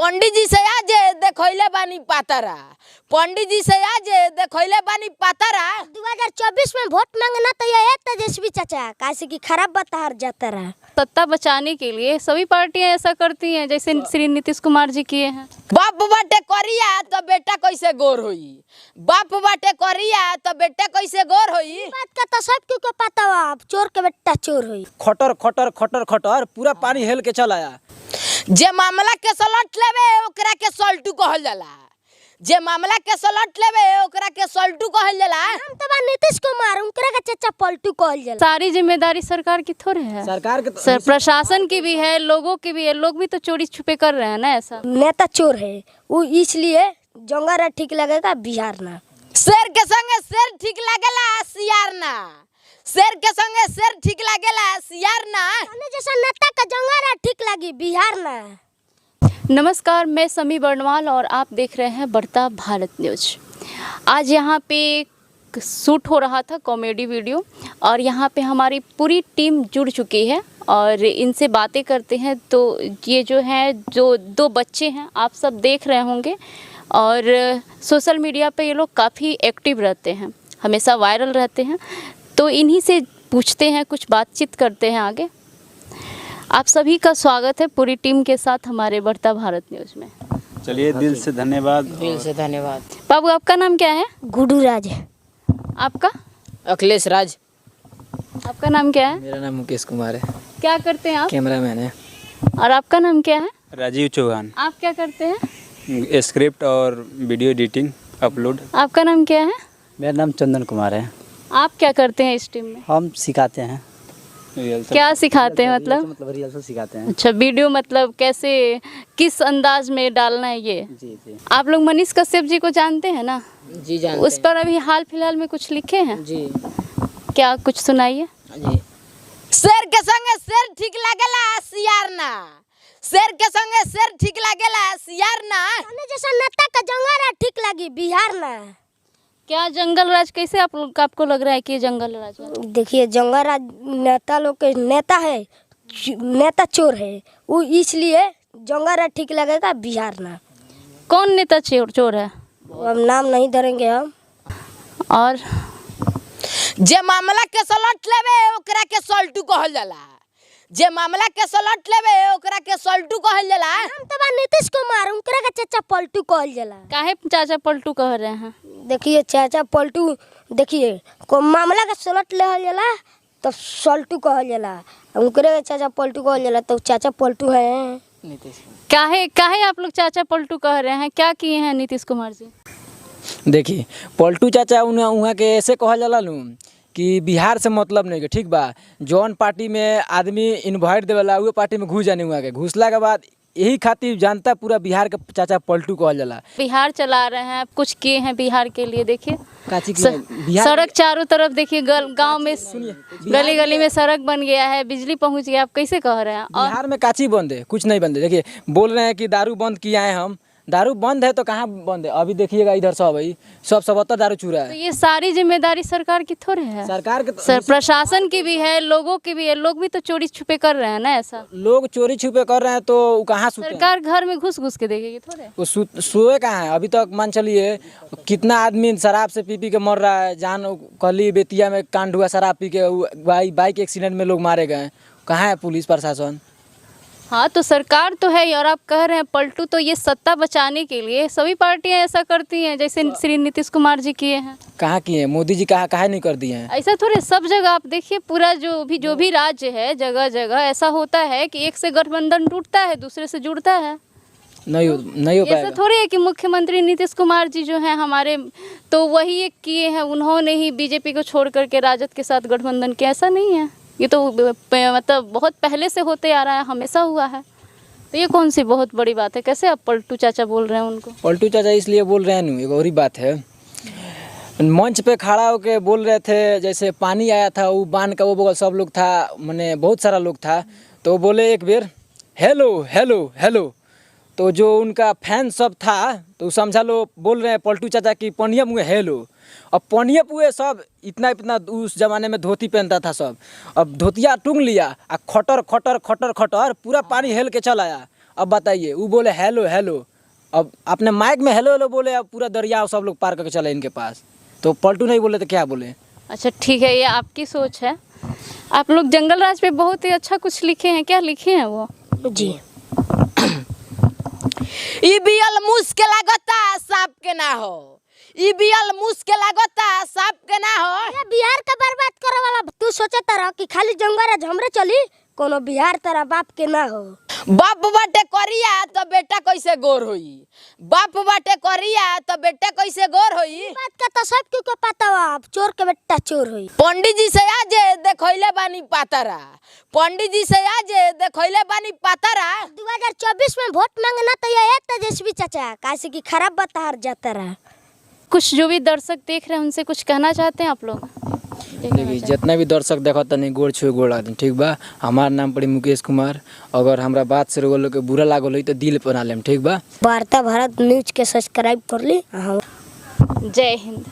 पंडित जी से आज देखोइले बानी पातारा, पंडित जी से आज देखोइले बानी पातारा। 2024 में वोट मांगना तो ये तेजस्वी चाचा कैसे कि खराब बता जाता रहा। सत्ता बचाने के लिए सभी पार्टियां ऐसा करती हैं जैसे श्री नीतीश कुमार जी किए हैं। बाप बाटे करिया तो बेटा कैसे गोर होई, बाप बाटे करिया तो बेटा कैसे गोर होई। बात का तो सब क्यों पता हो, चोर के बेटा चोर होई। खटर खटर खटर खटर पूरा पानी हेल के चल आया। जे मामला के सलट लेवे ओकरा के सल्टू कहल जाला, जे मामला के सलट लेवे ओकरा के सल्टू कहल जाला। हम तो नीतीश कुमार उनकरा का चाचा पलटू कहल जाला। सारी जिम्मेदारी सरकार की थोड़े है, सरकार के सर प्रशासन की भी है, लोगों की भी है। लोग भी तो चोरी छुपे कर रहे हैं ना। ऐसा नेता चोर है वो, इसलिए जंगल ठीक लगेगा बिहार ना। शेर के संगे शेर ठीक लागेला सियार ना, शेर के संगे शेर ठीक लागेला सियार ना। जैसा नेता का जंगल ठीक लगी बिहार ना। नमस्कार, मैं समी बर्णवाल और आप देख रहे हैं बढ़ता भारत न्यूज। आज यहाँ पे शूट हो रहा था कॉमेडी वीडियो और यहाँ पे हमारी पूरी टीम जुड़ चुकी है और इनसे बातें करते हैं। तो ये जो है जो दो बच्चे हैं आप सब देख रहे होंगे और सोशल मीडिया पे ये लोग काफ़ी एक्टिव रहते हैं, हमेशा वायरल रहते हैं। तो इन्हीं से पूछते हैं, कुछ बातचीत करते हैं आगे। आप सभी का स्वागत है पूरी टीम के साथ हमारे बढ़ता भारत न्यूज़ में। चलिए, दिल से धन्यवाद। दिल से धन्यवाद। बाबू, आपका नाम क्या है? गुडू राज। आपका? अखिलेश राज। आपका नाम क्या है? मेरा नाम मुकेश कुमार है। क्या करते हैं आप? कैमरामैन है। और आपका नाम क्या है? राजीव चौहान। आप क्या करते हैं? स्क्रिप्ट और वीडियो एडिटिंग अपलोड। आपका नाम क्या है? मेरा नाम चंदन कुमार है। आप क्या करते हैं इस टीम में? हम सिखाते हैं। क्या सिखाते हैं मतलब रिहर्सल सिखाते हैं। अच्छा, वीडियो मतलब कैसे, किस अंदाज में डालना है ये? जी जी। आप लोग मनीष कश्यप जी को जानते हैं ना? जी जानते उस पर अभी हाल फिलहाल में कुछ लिखे हैं जी। क्या, कुछ सुनाइए जी। शेर के संगे शेर ठीक लागेला सियार ना, शेर के संगे शेर ठीक लागेला सियार ना। जैसा नेता का जंगल ठीक लगी बिहार ना। क्या जंगल राज कैसे आपको लग रहा है कि ये जंगल राज है? देखिए जंगल राज नेता लोग के नेता है, नेता चोर है वो, इसलिए जंगल राज ठीक लगेगा बिहार ना। कौन नेता चोर है? हम नाम नहीं धरेंगे हम। और जे मामला के सलट लेवे ओकरा के सल्टू कहल जाला, जे मामला के सलट लेवे ओकरा के सल्टू कहल जाला। हम तो नीतीश कुमार उनकरा का चाचा पलटू कहल जाला। काहे चाचा पलटू कह रहे हैं? देखिए चाचा पलटू, देखिए को मामला का सलट ले जाला तो सल्टू कहल जाला, उनकरे का चाचा पलटू कहल जाला तो चाचा पलटू है। काहे आप लोग चाचा पलटू कह रहे हैं? क्या किए हैं नीतीश कुमार जी? देखिए पलटू चाचा उहाँ के ऐसे कहल जाला लू कि बिहार से मतलब नहीं के, ठीक बा। जौन पार्टी में आदमी इन्वाइट देवेला वो पार्टी में घुस जाने हुआ के, घुसला के बाद यही खातिर जानता पूरा बिहार के चाचा पलटू कहल जाला। बिहार चला रहे हैं, कुछ किए हैं बिहार के लिए। देखिए बिहार सड़क चारों तरफ, देखिए गांव में गली गली में सड़क बन गया है, बिजली पहुंच गया। आप कैसे कह रहे हैं? बिहार में काची बंद है, कुछ नहीं बंद है। देखिए बोल रहे हैं कि दारू बंद किया है हम, दारू बंद है तो कहाँ बंद है? अभी देखिएगा इधर सब भाई सब दारू चूरा तो है। ये सारी जिम्मेदारी सरकार की थोड़े है, सरकार के सर प्रशासन की भी है, लोगों की भी है। लोग भी तो चोरी छुपे कर रहे हैं ना। ऐसा लोग चोरी छुपे कर रहे हैं तो कहाँ सोते हैं? सरकार घर में घुस घुस के देखेगी थोड़े। वो सोए कहाँ है? अभी तक मान चलिए कितना आदमी शराब से पी के मर रहा है। जान कली बेतिया में कांड हुआ, शराब पी के बाइक एक्सीडेंट में लोग मारे गए। कहाँ है पुलिस प्रशासन? हाँ, तो सरकार तो है और आप कह रहे हैं पलटू। तो ये सत्ता बचाने के लिए सभी पार्टियां ऐसा करती हैं जैसे श्री नीतीश कुमार जी किए हैं। कहाँ किए हैं? मोदी जी काहे नहीं कर दिए हैं? ऐसा थोड़े सब जगह आप देखिए, पूरा जो भी राज्य है, जगह जगह ऐसा होता है कि एक से गठबंधन टूटता है, दूसरे से जुड़ता है। नहीं हो पाएगा। ऐसा थोड़ी है कि मुख्यमंत्री नीतीश कुमार जी जो हैं हमारे, तो वही एक किए हैं, उन्होंने ही बीजेपी को छोड़ करके राजद के साथ गठबंधन किया। ऐसा नहीं है, ये तो मतलब बहुत पहले से होते आ रहा है, हमेशा हुआ है। तो ये कौन सी बहुत बड़ी बात है? कैसे आप पलटू चाचा बोल रहे हैं उनको? पलटू चाचा इसलिए बोल रहे हैं, एक और ही बात है। मंच पे खड़ा होके बोल रहे थे, जैसे पानी आया था वो बांध का, वो बगल सब लोग था, मैंने बहुत सारा लोग था, तो बोले एक बेर हेलो हेलो हेलो। तो जो उनका फैन सब था तो समझा लो बोल रहे हैं पलटू चाचा की पनिया मुँह हेलो। अब पनिया पुए सब इतना उस जमाने में धोती पहनता था सब, अब धोतिया टूंग लिया, खटर खटर खटर खटर पूरा पानी हेल के चल आया। अब बताइए, वो बोले हेलो हेलो, अब अपने माइक में हेलो हेलो बोले, अब पूरा दरिया सब लोग पार करके चले इनके पास, तो पलटू नहीं बोले तो क्या बोले। अच्छा ठीक है, ये आपकी सोच है। आप लोग जंगल राज पे बहुत ही अच्छा कुछ लिखे हैं, क्या लिखे हैं वो? जी ई बियल मुश्किल लागता सांप के ना हो, ई बियल मुश्किल लागता सांप के ना हो। ये बिहार का बर्बाद करे वाला तू सोचता रह कि खाली जंगल राज हमरे चली, कोनो बिहार तेरा बाप के ना हो। बाप बाटे करिया तो बेटा कैसे गोर होई, बाप बाटे करिया तो बेटा कैसे गोर होई। बात का तो सब को पता बा, चोर के बेटा चोर होई। पंडित जी से आज देखैले बानी पातरा, पंडित जी से आज देखैले बानी पातरा। 2024 में वोट मांगना तो ये तेजस्वी चाचा, कैसे कि खराब बता जाता रहा। कुछ जो भी दर्शक देख रहे हैं उनसे कुछ कहना चाहते हैं आप लोग? देखिए, जितना भी दर्शक देखा तनी गोड़ छुए गोड़ आदमी, ठीक बा। हमार नाम पड़ी मुकेश कुमार। अगर हमरा बात से रोग लोग के बुरा लागल हो तो दिल बना लेम, ठीक बा। वार्ता भारत न्यूज के सब्सक्राइब कर ली। जय हिंद।